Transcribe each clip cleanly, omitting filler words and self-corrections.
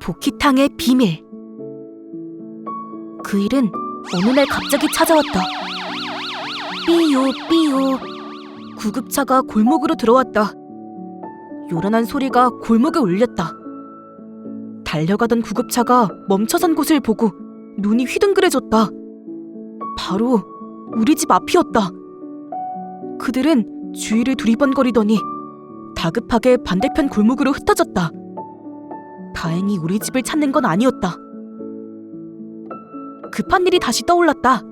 복희탕의 비밀. 그 일은 어느 날 갑자기 찾아왔다. 삐요 삐요. 구급차가 골목으로 들어왔다. 요란한 소리가 골목에 울렸다. 달려가던 구급차가 멈춰선 곳을 보고 눈이 휘둥그레졌다. 바로 우리 집 앞이었다. 그들은 주위를 두리번거리더니 다급하게 반대편 골목으로 흩어졌다. 다행히 우리 집을 찾는 건 아니었다. 급한 일이 다시 떠올랐다.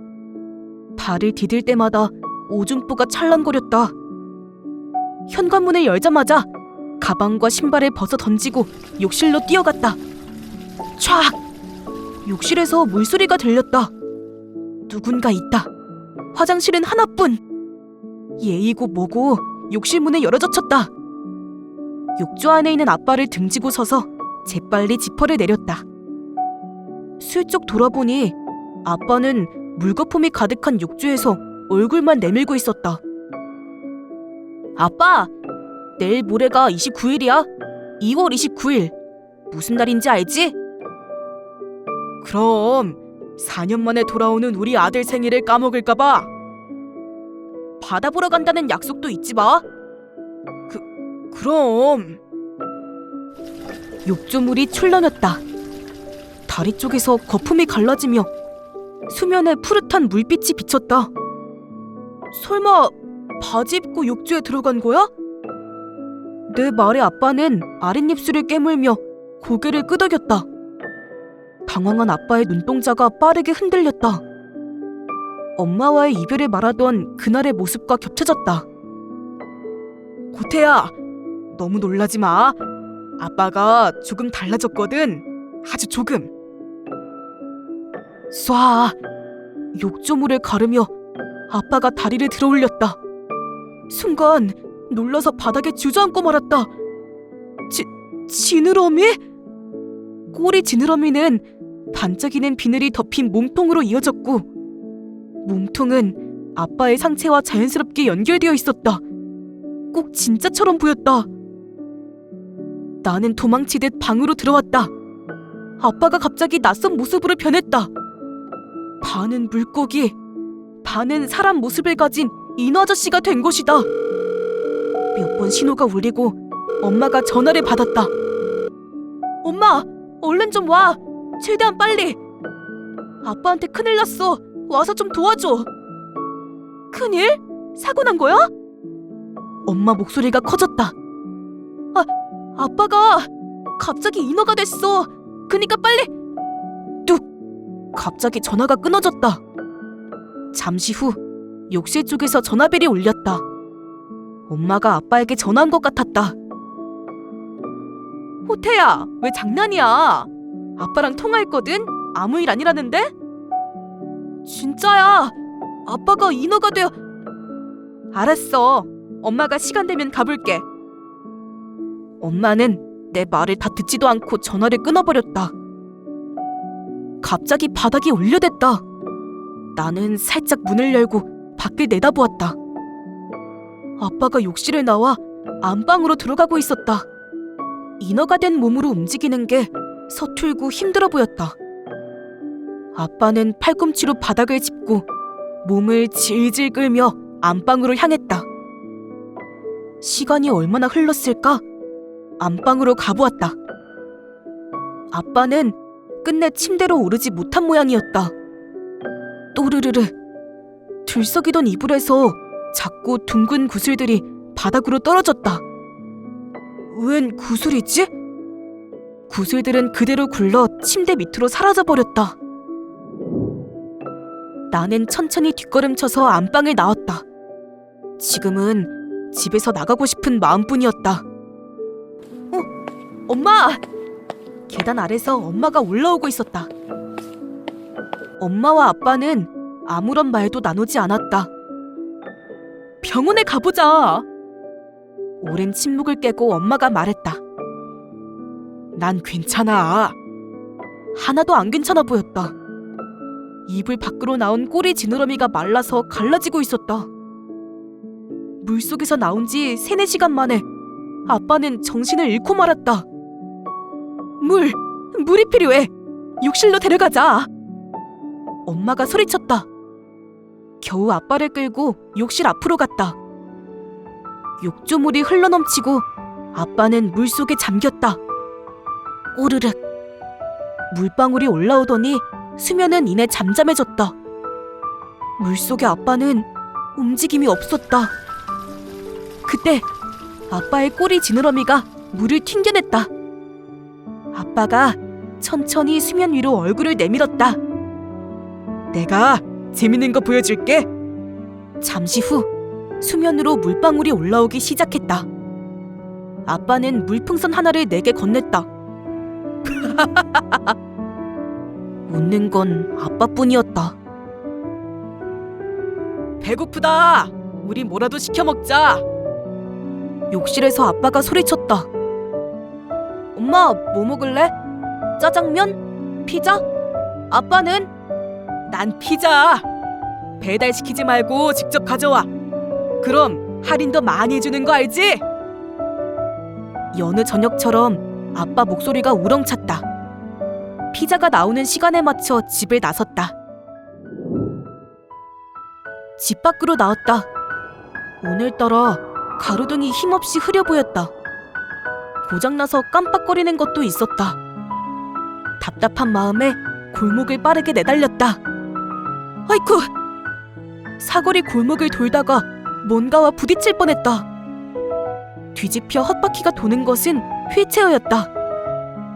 발을 디딜 때마다 오줌보가 찰랑거렸다. 현관문을 열자마자 가방과 신발을 벗어 던지고 욕실로 뛰어갔다. 촤악! 욕실에서 물소리가 들렸다. 누군가 있다. 화장실은 하나뿐. 예의고 뭐고 욕실 문에 열어젖혔다. 욕조 안에 있는 아빠를 등지고 서서 재빨리 지퍼를 내렸다. 슬쩍 돌아보니 아빠는 물거품이 가득한 욕조에서 얼굴만 내밀고 있었다. 아빠! 내일 모레가 29일이야. 2월 29일. 무슨 날인지 알지? 그럼 4년 만에 돌아오는 우리 아들 생일을 까먹을까봐. 바다 보러 간다는 약속도 잊지 마. 그럼. 욕조물이 출렁였다. 다리 쪽에서 거품이 갈라지며 수면에 푸릇한 물빛이 비쳤다. 설마 바지 입고 욕조에 들어간 거야? 내 말에 아빠는 아랫입술을 깨물며 고개를 끄덕였다. 당황한 아빠의 눈동자가 빠르게 흔들렸다. 엄마와의 이별을 말하던 그날의 모습과 겹쳐졌다. 고태야, 너무 놀라지 마. 아빠가 조금 달라졌거든. 아주 조금. 쏴! 욕조물을 가르며 아빠가 다리를 들어 올렸다. 순간 놀라서 바닥에 주저앉고 말았다. 지느러미? 꼬리 지느러미는 반짝이는 비늘이 덮인 몸통으로 이어졌고 몸통은 아빠의 상체와 자연스럽게 연결되어 있었다. 꼭 진짜처럼 보였다. 나는 도망치듯 방으로 들어왔다. 아빠가 갑자기 낯선 모습으로 변했다. 반은 물고기, 반은 사람 모습을 가진 인어 아저씨가 된 것이다. 몇 번 신호가 울리고 엄마가 전화를 받았다. 엄마, 얼른 좀 와. 최대한 빨리. 아빠한테 큰일 났어. 와서 좀 도와줘. 큰일? 사고 난 거야? 엄마 목소리가 커졌다. 아빠가 갑자기 인어가 됐어. 그니까 빨리. 뚝! 갑자기 전화가 끊어졌다. 잠시 후 욕실 쪽에서 전화벨이 울렸다. 엄마가 아빠에게 전화한 것 같았다. 호태야, 왜 장난이야? 아빠랑 통화했거든? 아무 일 아니라는데? 진짜야. 아빠가 인어가 되어... 알았어. 엄마가 시간 되면 가볼게. 엄마는 내 말을 다 듣지도 않고 전화를 끊어버렸다. 갑자기 바닥이 울려댔다. 나는 살짝 문을 열고 밖을 내다보았다. 아빠가 욕실을 나와 안방으로 들어가고 있었다. 인어가 된 몸으로 움직이는 게 서툴고 힘들어 보였다. 아빠는 팔꿈치로 바닥을 짚고 몸을 질질 끌며 안방으로 향했다. 시간이 얼마나 흘렀을까? 안방으로 가보았다. 아빠는 끝내 침대로 오르지 못한 모양이었다. 또르르르. 들썩이던 이불에서 작고 둥근 구슬들이 바닥으로 떨어졌다. 웬 구슬이지? 구슬들은 그대로 굴러 침대 밑으로 사라져버렸다. 나는 천천히 뒷걸음쳐서 안방을 나왔다. 지금은 집에서 나가고 싶은 마음뿐이었다. 엄마! 계단 아래서 엄마가 올라오고 있었다. 엄마와 아빠는 아무런 말도 나누지 않았다. 병원에 가보자. 오랜 침묵을 깨고 엄마가 말했다. 난 괜찮아. 하나도 안 괜찮아 보였다. 이불 밖으로 나온 꼬리 지느러미가 말라서 갈라지고 있었다. 물속에서 나온 지 3-4시간 만에 아빠는 정신을 잃고 말았다. 물! 물이 필요해. 욕실로 데려가자. 엄마가 소리쳤다. 겨우 아빠를 끌고 욕실 앞으로 갔다. 욕조물이 흘러넘치고 아빠는 물속에 잠겼다. 오르륵. 물방울이 올라오더니 수면은 이내 잠잠해졌다. 물속의 아빠는 움직임이 없었다. 그때 아빠의 꼬리 지느러미가 물을 튕겨냈다. 아빠가 천천히 수면 위로 얼굴을 내밀었다. 내가 재밌는 거 보여줄게. 잠시 후 수면으로 물방울이 올라오기 시작했다. 아빠는 물풍선 하나를 내게 건넸다. 웃는 건 아빠뿐이었다. 배고프다. 우리 뭐라도 시켜 먹자. 욕실에서 아빠가 소리쳤다. 엄마, 뭐 먹을래? 짜장면? 피자? 아빠는? 난 피자. 배달시키지 말고 직접 가져와. 그럼 할인 더 많이 해주는 거 알지? 여느 저녁처럼 아빠 목소리가 우렁찼다. 피자가 나오는 시간에 맞춰 집을 나섰다. 집 밖으로 나왔다. 오늘따라 가로등이 힘없이 흐려 보였다. 고장나서 깜빡거리는 것도 있었다. 답답한 마음에 골목을 빠르게 내달렸다. 아이쿠! 사거리 골목을 돌다가 뭔가와 부딪힐 뻔했다. 뒤집혀 헛바퀴가 도는 것은 휠체어였다.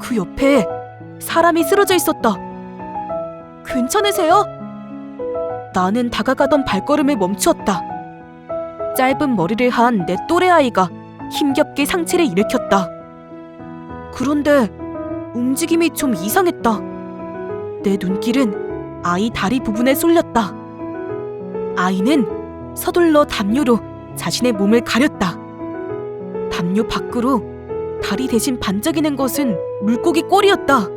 그 옆에 사람이 쓰러져 있었다. 괜찮으세요? 나는 다가가던 발걸음을 멈추었다. 짧은 머리를 한 내 또래 아이가 힘겹게 상체를 일으켰다. 그런데 움직임이 좀 이상했다. 내 눈길은 아이 다리 부분에 쏠렸다. 아이는 서둘러 담요로 자신의 몸을 가렸다. 담요 밖으로 다리 대신 반짝이는 것은 물고기 꼬리였다.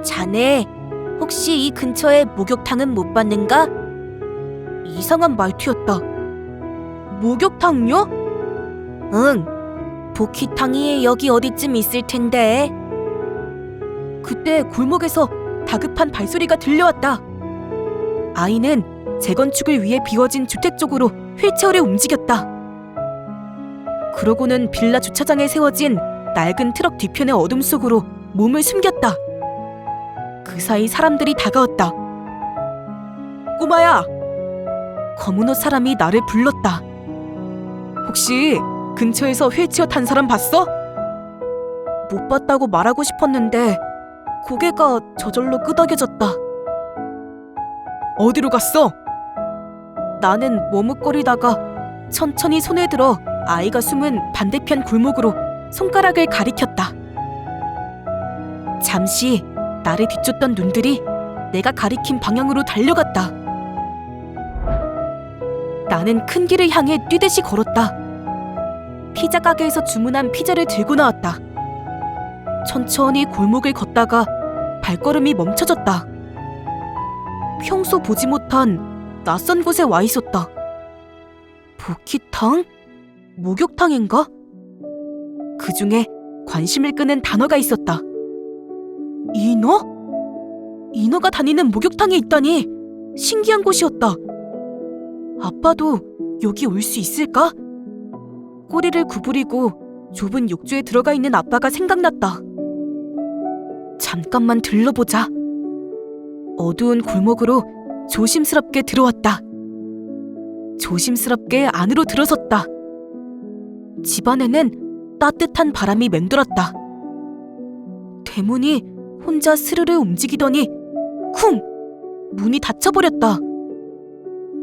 자네, 혹시 이 근처에 목욕탕은 못 봤는가? 이상한 말투였다. 목욕탕요? 응, 복희탕이 여기 어디쯤 있을 텐데. 그때 골목에서 다급한 발소리가 들려왔다. 아이는 재건축을 위해 비워진 주택 쪽으로 휠체어를 움직였다. 그러고는 빌라 주차장에 세워진 낡은 트럭 뒤편의 어둠 속으로 몸을 숨겼다. 그 사이 사람들이 다가왔다. 꼬마야! 검은 옷 사람이 나를 불렀다. 혹시 근처에서 휠체어 탄 사람 봤어? 못 봤다고 말하고 싶었는데 고개가 저절로 끄덕여졌다. 어디로 갔어? 나는 머뭇거리다가 천천히 손을 들어 아이가 숨은 반대편 골목으로 손가락을 가리켰다. 잠시 나를 뒤쫓던 눈들이 내가 가리킨 방향으로 달려갔다. 나는 큰 길을 향해 뛰듯이 걸었다. 피자 가게에서 주문한 피자를 들고 나왔다. 천천히 골목을 걷다가 발걸음이 멈춰졌다. 평소 보지 못한 낯선 곳에 와 있었다. 복희탕? 목욕탕인가? 그 중에 관심을 끄는 단어가 있었다. 인어? 인어가 다니는 목욕탕이 있다니 신기한 곳이었다. 아빠도 여기 올 수 있을까? 꼬리를 구부리고 좁은 욕조에 들어가 있는 아빠가 생각났다. 잠깐만 들러보자. 어두운 골목으로 조심스럽게 들어왔다. 조심스럽게 안으로 들어섰다. 집안에는 따뜻한 바람이 맴돌았다. 대문이 혼자 스르르 움직이더니 쿵! 문이 닫혀버렸다.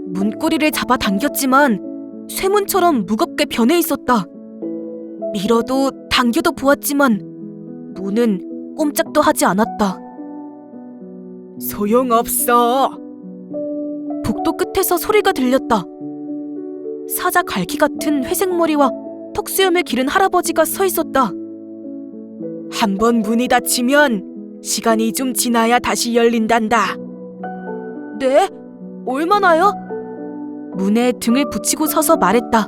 문고리를 잡아 당겼지만 쇠문처럼 무겁게 변해 있었다. 밀어도 당겨도 보았지만 문은 꼼짝도 하지 않았다. 소용없어. 복도 끝에서 소리가 들렸다. 사자 갈퀴 같은 회색 머리와 턱수염을 기른 할아버지가 서 있었다. 한 번 문이 닫히면 시간이 좀 지나야 다시 열린단다. 네? 얼마나요? 문에 등을 붙이고 서서 말했다.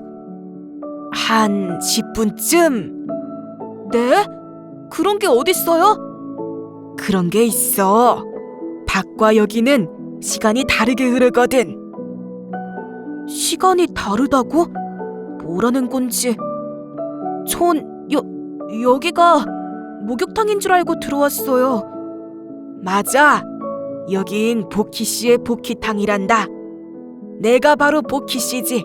한 10분쯤. 네? 그런 게 어딨어요? 그런 게 있어. 밖과 여기는 시간이 다르게 흐르거든. 시간이 다르다고? 뭐라는 건지. 여기가 목욕탕인 줄 알고 들어왔어요. 맞아. 여긴 보키 씨의 보키탕이란다. 내가 바로 보키 씨지.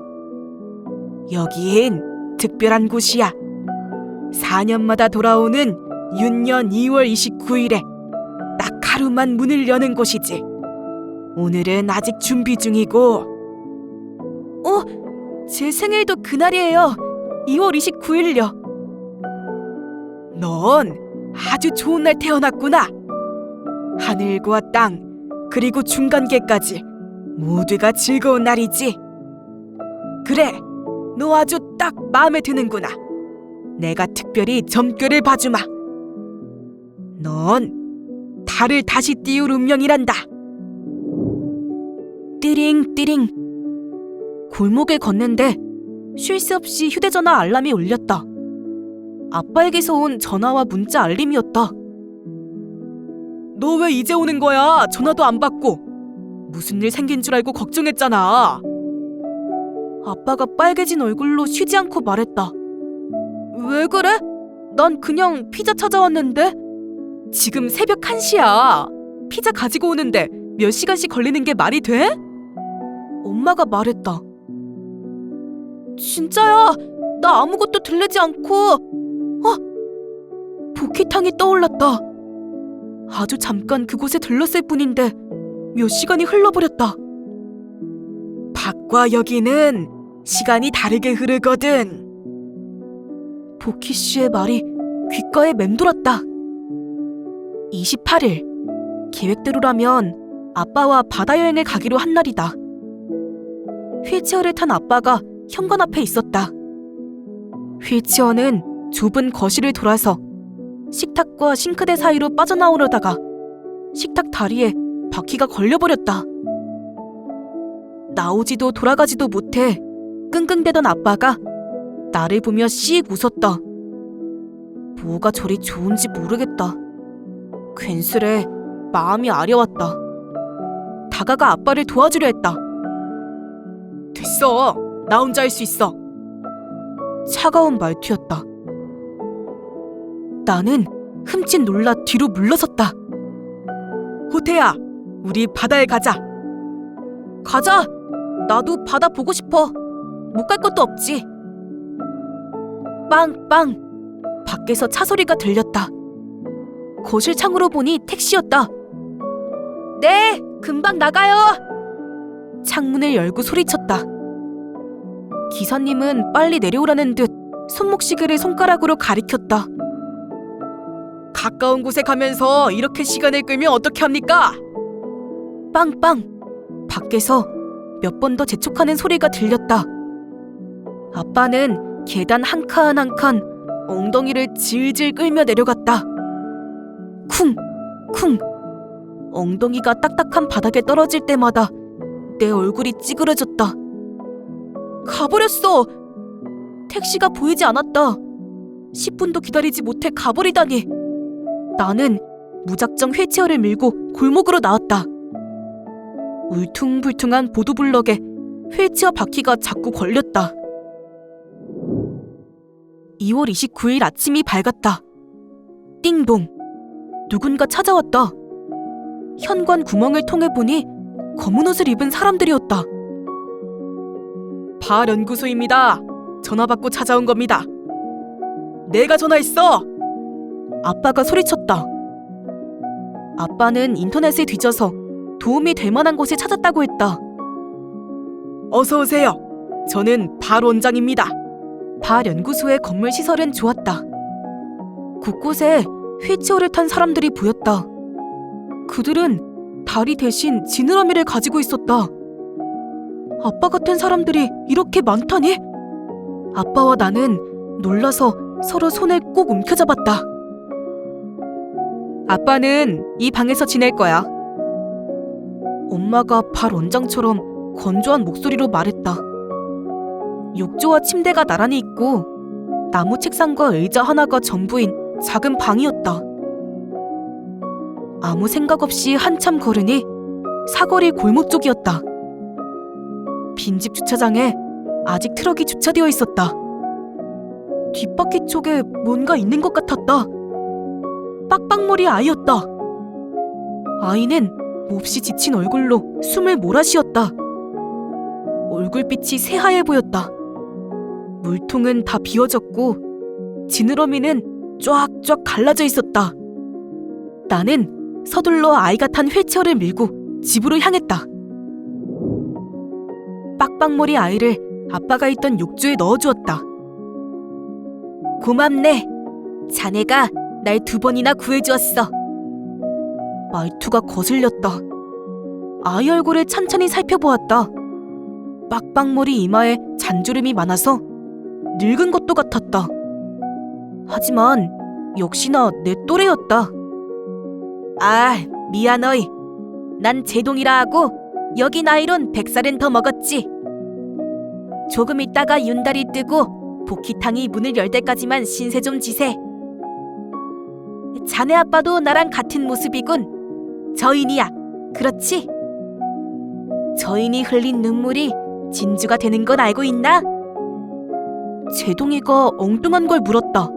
여긴 특별한 곳이야. 4년마다 돌아오는 윤년 2월 29일에 딱 하루만 문을 여는 곳이지. 오늘은 아직 준비 중이고. 제 생일도 그날이에요. 2월 29일요. 넌 아주 좋은 날 태어났구나. 하늘과 땅, 그리고 중간계까지 모두가 즐거운 날이지. 그래, 너 아주 딱 마음에 드는구나. 내가 특별히 점괘를 봐주마. 넌 달을 다시 띄울 운명이란다. 띠링띠링. 골목을 걷는데 쉴 새 없이 휴대전화 알람이 울렸다. 아빠에게서 온 전화와 문자 알림이었다. 너 왜 이제 오는 거야? 전화도 안 받고. 무슨 일 생긴 줄 알고 걱정했잖아. 아빠가 빨개진 얼굴로 쉬지 않고 말했다. 왜 그래? 난 그냥 피자 찾아왔는데? 지금 새벽 1시야. 피자 가지고 오는데 몇 시간씩 걸리는 게 말이 돼? 엄마가 말했다. 진짜야. 나 아무것도 들리지 않고. 보키탕이 떠올랐다. 아주 잠깐 그곳에 들렀을 뿐인데 몇 시간이 흘러버렸다. 밖과 여기는 시간이 다르게 흐르거든. 보키 씨의 말이 귓가에 맴돌았다. 28일. 계획대로라면 아빠와 바다 여행을 가기로 한 날이다. 휠체어를 탄 아빠가 현관 앞에 있었다. 휠체어는 좁은 거실을 돌아서 식탁과 싱크대 사이로 빠져나오려다가 식탁 다리에 바퀴가 걸려버렸다. 나오지도 돌아가지도 못해 끙끙대던 아빠가 나를 보며 씩 웃었다. 뭐가 저리 좋은지 모르겠다. 괜스레 마음이 아려왔다. 다가가 아빠를 도와주려 했다. 됐어. 나 혼자 할 수 있어. 차가운 말투였다. 나는 흠칫 놀라 뒤로 물러섰다. 호태야, 우리 바다에 가자. 가자. 나도 바다 보고 싶어. 못 갈 것도 없지. 빵빵. 밖에서 차 소리가 들렸다. 거실 창으로 보니 택시였다. 네, 금방 나가요. 창문을 열고 소리쳤다. 기사님은 빨리 내려오라는 듯 손목시계를 손가락으로 가리켰다. 가까운 곳에 가면서 이렇게 시간을 끌면 어떻게 합니까? 빵빵. 밖에서 몇 번 더 재촉하는 소리가 들렸다. 아빠는 계단 한 칸 한 칸 엉덩이를 질질 끌며 내려갔다. 쿵! 쿵! 엉덩이가 딱딱한 바닥에 떨어질 때마다 내 얼굴이 찌그러졌다. 가버렸어! 택시가 보이지 않았다. 10분도 기다리지 못해 가버리다니. 나는 무작정 휠체어를 밀고 골목으로 나왔다. 울퉁불퉁한 보도블럭에 휠체어 바퀴가 자꾸 걸렸다. 2월 29일 아침이 밝았다. 띵동. 누군가 찾아왔다. 현관 구멍을 통해 보니 검은 옷을 입은 사람들이었다. 발 연구소입니다. 전화 받고 찾아온 겁니다. 내가 전화했어. 아빠가 소리쳤다. 아빠는 인터넷을 뒤져서 도움이 될 만한 곳을 찾았다고 했다. 어서 오세요. 저는 발 원장입니다. 발 연구소의 건물 시설은 좋았다. 곳곳에 휠체어를 탄 사람들이 보였다. 그들은 다리 대신 지느러미를 가지고 있었다. 아빠 같은 사람들이 이렇게 많다니? 아빠와 나는 놀라서 서로 손을 꼭 움켜잡았다. 아빠는 이 방에서 지낼 거야. 엄마가 발 원장처럼 건조한 목소리로 말했다. 욕조와 침대가 나란히 있고 나무 책상과 의자 하나가 전부인 작은 방이었다. 아무 생각 없이 한참 걸으니 사거리 골목 쪽이었다. 빈집 주차장에 아직 트럭이 주차되어 있었다. 뒷바퀴 쪽에 뭔가 있는 것 같았다. 빡빡머리 아이였다. 아이는 몹시 지친 얼굴로 숨을 몰아쉬었다. 얼굴빛이 새하얘 보였다. 물통은 다 비워졌고 지느러미는 쫙쫙 갈라져 있었다. 나는 서둘러 아이가 탄 휠체어를 밀고 집으로 향했다. 빡빡머리 아이를 아빠가 있던 욕조에 넣어주었다. 고맙네. 자네가 날 2번이나 구해주었어. 말투가 거슬렸다. 아이 얼굴을 찬찬히 살펴보았다. 빡빡머리 이마에 잔주름이 많아서 늙은 것도 같았다. 하지만 역시나 내 또래였다. 아, 미안어이. 난 제동이라 하고 여기 나이론 100살은 더 먹었지. 조금 있다가 윤달이 뜨고 복희탕이 문을 열 때까지만 신세 좀 지세. 자네 아빠도 나랑 같은 모습이군. 저인이야. 그렇지? 저인이 흘린 눈물이 진주가 되는 건 알고 있나? 제동이가 엉뚱한 걸 물었다.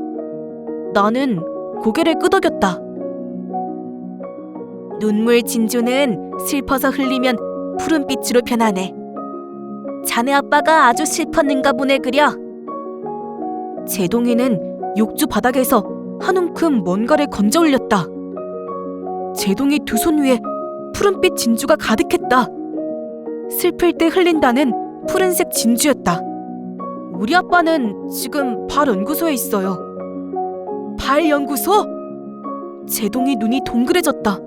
나는 고개를 끄덕였다. 눈물 진주는 슬퍼서 흘리면 푸른빛으로 변하네. 자네 아빠가 아주 슬펐는가 보네 그려. 제동이는 욕조 바닥에서 한 움큼 뭔가를 건져 올렸다. 제동이 두 손 위에 푸른빛 진주가 가득했다. 슬플 때 흘린다는 푸른색 진주였다. 우리 아빠는 지금 발 연구소에 있어요. 발 연구소? 제동이 눈이 동그래졌다.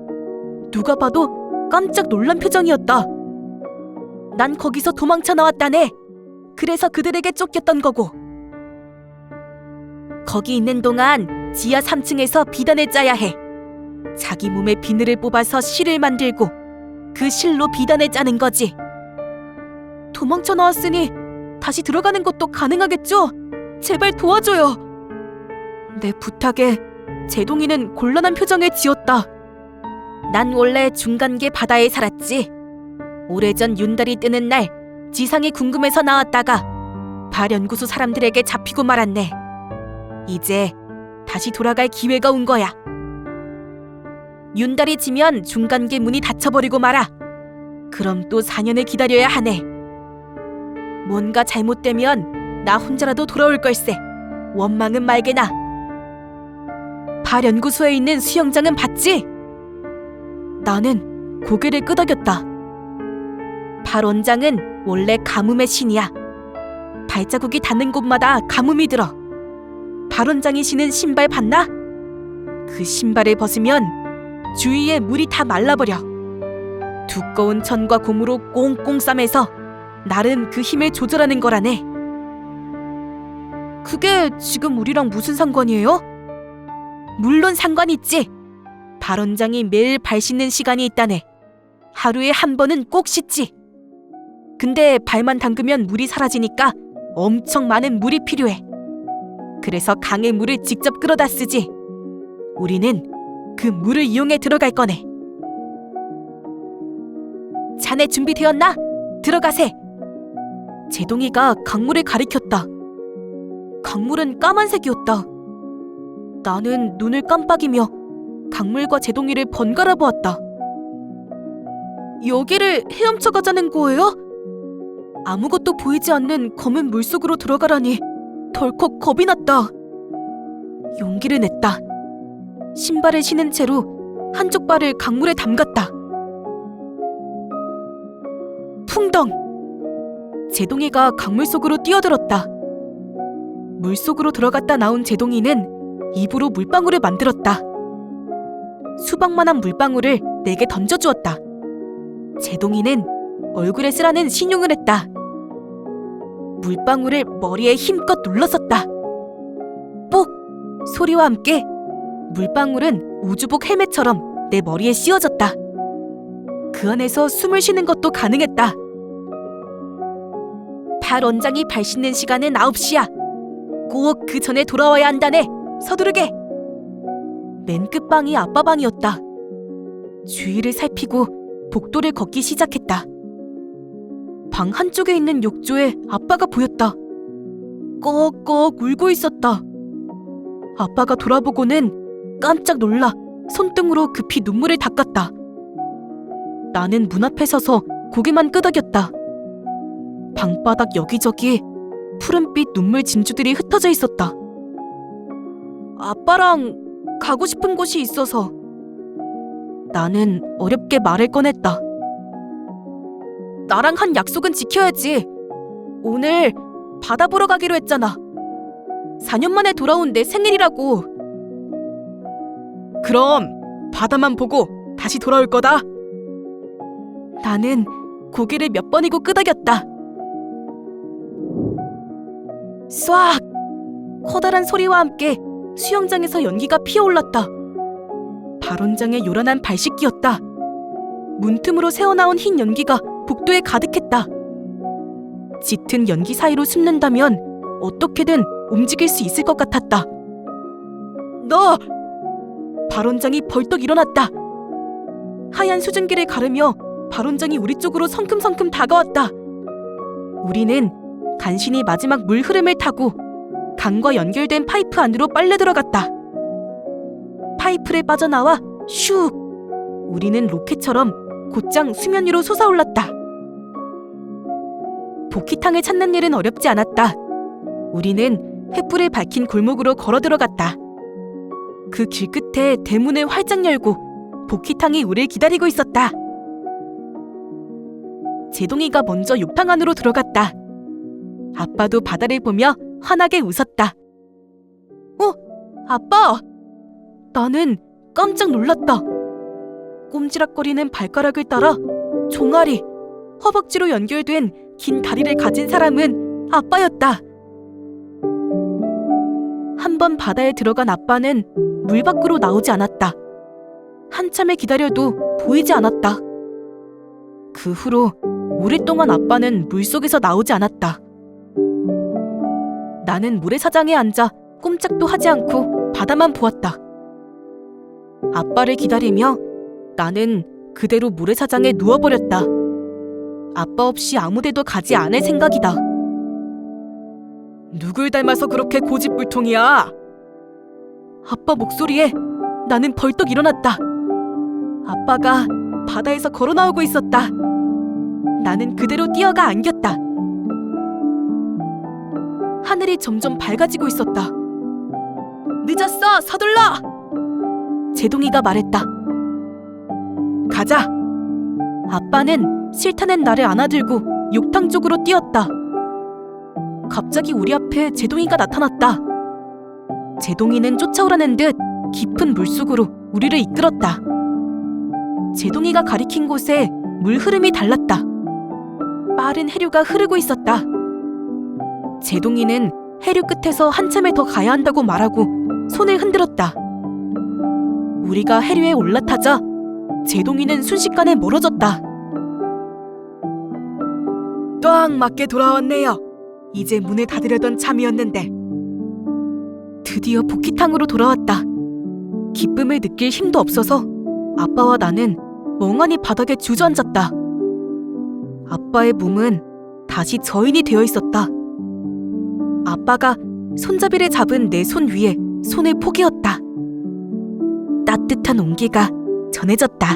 누가 봐도 깜짝 놀란 표정이었다. 난 거기서 도망쳐 나왔다네. 그래서 그들에게 쫓겼던 거고. 거기 있는 동안 지하 3층에서 비단을 짜야 해. 자기 몸에 비늘을 뽑아서 실을 만들고 그 실로 비단을 짜는 거지. 도망쳐 나왔으니 다시 들어가는 것도 가능하겠죠? 제발 도와줘요. 내 부탁에 제동이는 곤란한 표정을 지었다. 난 원래 중간계 바다에 살았지. 오래전 윤달이 뜨는 날 지상이 궁금해서 나왔다가 발연구소 사람들에게 잡히고 말았네. 이제 다시 돌아갈 기회가 온 거야. 윤달이 지면 중간계 문이 닫혀버리고 말아. 그럼 또 4년을 기다려야 하네. 뭔가 잘못되면 나 혼자라도 돌아올 걸세. 원망은 말게나. 발연구소에 있는 수영장은 봤지? 나는 고개를 끄덕였다. 발 원장은 원래 가뭄의 신이야. 발자국이 닿는 곳마다 가뭄이 들어. 발 원장이 신은 신발 봤나? 그 신발을 벗으면 주위에 물이 다 말라버려. 두꺼운 천과 고무로 꽁꽁 싸매서 나름 그 힘을 조절하는 거라네. 그게 지금 우리랑 무슨 상관이에요? 물론 상관 있지. 발 원장이 매일 발 씻는 시간이 있다네. 하루에 한 번은 꼭 씻지. 근데 발만 담그면 물이 사라지니까 엄청 많은 물이 필요해. 그래서 강의 물을 직접 끌어다 쓰지. 우리는 그 물을 이용해 들어갈 거네. 자네 준비되었나? 들어가세. 제동이가 강물을 가리켰다. 강물은 까만색이었다. 나는 눈을 깜빡이며 강물과 제동이를 번갈아 보았다. 여기를 헤엄쳐 가자는 거예요? 아무것도 보이지 않는 검은 물속으로 들어가라니 덜컥 겁이 났다. 용기를 냈다. 신발을 신은 채로 한쪽 발을 강물에 담갔다. 풍덩! 제동이가 강물 속으로 뛰어들었다. 물속으로 들어갔다 나온 제동이는 입으로 물방울을 만들었다. 수박만한 물방울을 내게 던져주었다. 제동이는 얼굴에 쓰라는 신용을 했다. 물방울을 머리에 힘껏 눌렀었다. 뽁! 소리와 함께 물방울은 우주복 헬멧처럼 내 머리에 씌워졌다. 그 안에서 숨을 쉬는 것도 가능했다. 발 원장이 발 씻는 시간은 9시야. 꼭 그 전에 돌아와야 한다네. 서두르게. 맨 끝방이 아빠 방이었다. 주위를 살피고 복도를 걷기 시작했다. 방 한쪽에 있는 욕조에 아빠가 보였다. 꺽꺽 울고 있었다. 아빠가 돌아보고는 깜짝 놀라 손등으로 급히 눈물을 닦았다. 나는 문 앞에 서서 고개만 끄덕였다. 방바닥 여기저기 푸른빛 눈물 진주들이 흩어져 있었다. 아빠랑 가고 싶은 곳이 있어서. 나는 어렵게 말을 꺼냈다. 나랑 한 약속은 지켜야지. 오늘 바다 보러 가기로 했잖아. 4년 만에 돌아온 내 생일이라고. 그럼 바다만 보고 다시 돌아올 거다. 나는 고개를 몇 번이고 끄덕였다. 쏴악! 커다란 소리와 함께 수영장에서 연기가 피어올랐다. 발원장의 요란한 발씻기였다. 문틈으로 새어나온 흰 연기가 복도에 가득했다. 짙은 연기 사이로 숨는다면 어떻게든 움직일 수 있을 것 같았다. 너! 발원장이 벌떡 일어났다. 하얀 수증기를 가르며 발원장이 우리 쪽으로 성큼성큼 다가왔다. 우리는 간신히 마지막 물 흐름을 타고 강과 연결된 파이프 안으로 빨려 들어갔다. 파이프를 빠져나와 슉! 우리는 로켓처럼 곧장 수면 위로 솟아올랐다. 복희탕을 찾는 일은 어렵지 않았다. 우리는 횃불을 밝힌 골목으로 걸어 들어갔다. 그 길 끝에 대문을 활짝 열고 복희탕이 우리를 기다리고 있었다. 제동이가 먼저 욕탕 안으로 들어갔다. 아빠도 바다를 보며 환하게 웃었다. 아빠! 나는 깜짝 놀랐다. 꼼지락거리는 발가락을 따라 종아리, 허벅지로 연결된 긴 다리를 가진 사람은 아빠였다. 한 번 바다에 들어간 아빠는 물 밖으로 나오지 않았다. 한참을 기다려도 보이지 않았다. 그 후로 오랫동안 아빠는 물속에서 나오지 않았다. 나는 모래사장에 앉아 꼼짝도 하지 않고 바다만 보았다. 아빠를 기다리며 나는 그대로 모래사장에 누워버렸다. 아빠 없이 아무데도 가지 않을 생각이다. 누굴 닮아서 그렇게 고집불통이야? 아빠 목소리에 나는 벌떡 일어났다. 아빠가 바다에서 걸어 나오고 있었다. 나는 그대로 뛰어가 안겼다. 하늘이 점점 밝아지고 있었다. 늦었어! 서둘러! 제동이가 말했다. 가자! 아빠는 싫다는 나를 안아들고 욕탕 쪽으로 뛰었다. 갑자기 우리 앞에 제동이가 나타났다. 제동이는 쫓아오라는 듯 깊은 물속으로 우리를 이끌었다. 제동이가 가리킨 곳에 물 흐름이 달랐다. 빠른 해류가 흐르고 있었다. 제동이는 해류 끝에서 한참을 더 가야 한다고 말하고 손을 흔들었다. 우리가 해류에 올라타자 제동이는 순식간에 멀어졌다. 딱 맞게 돌아왔네요. 이제 문을 닫으려던 참이었는데. 드디어 복희탕으로 돌아왔다. 기쁨을 느낄 힘도 없어서 아빠와 나는 멍하니 바닥에 주저앉았다. 아빠의 몸은 다시 저인이 되어 있었다. 아빠가 손잡이를 잡은 내 손 위에 손을 포개었다. 따뜻한 온기가 전해졌다.